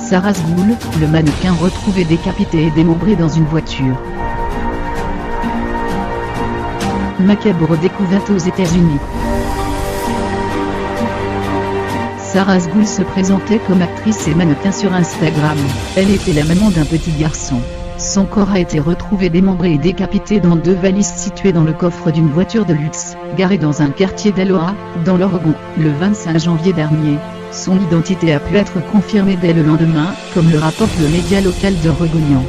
Sarah Sgoul, le mannequin retrouvé décapité et démembré dans une voiture. Macabre découverte aux États-Unis. Sarah Sgoul se présentait comme actrice et mannequin sur Instagram. Elle était la maman d'un petit garçon. Son corps a été retrouvé démembré et décapité dans 2 valises situées dans le coffre d'une voiture de luxe, garée dans un quartier d'Aloha, dans l'Oregon, le 25 janvier dernier. Son identité a pu être confirmée dès le lendemain, comme le rapporte le média local d'Oregonian.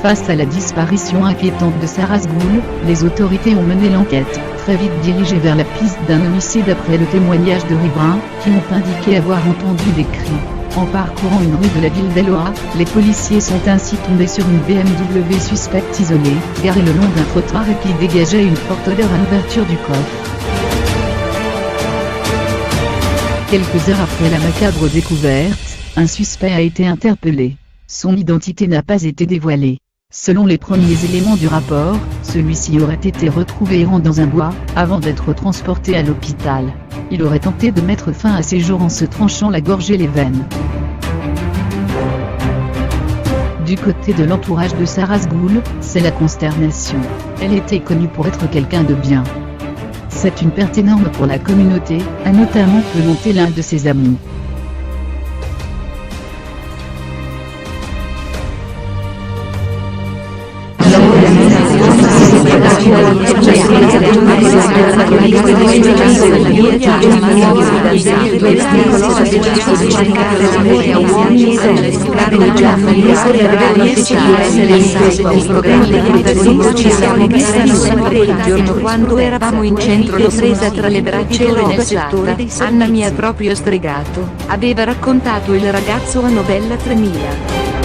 Face à la disparition inquiétante de Sarah Sgoul, les autorités ont mené l'enquête, très vite dirigée vers la piste d'un homicide après le témoignage de riverains, qui ont indiqué avoir entendu des cris. En parcourant une rue de la ville d'Aloha, les policiers sont ainsi tombés sur une BMW suspecte isolée, garée le long d'un trottoir et qui dégageait une forte odeur à l'ouverture du coffre. Quelques heures après la macabre découverte, un suspect a été interpellé. Son identité n'a pas été dévoilée. Selon les premiers éléments du rapport, celui-ci aurait été retrouvé errant dans un bois, avant d'être transporté à l'hôpital. Il aurait tenté de mettre fin à ses jours en se tranchant la gorge et les veines. Du côté de l'entourage de Sarah Sgoul, c'est la consternation. Elle était connue pour être quelqu'un de bien. C'est une perte énorme pour la communauté, a notamment commenté l'un de ses amis. Quando eravamo in centro l'ho presa tra le braccia e l'ho baciata. Anna mi ha proprio stregato. Aveva raccontato il ragazzo a Novella 3000.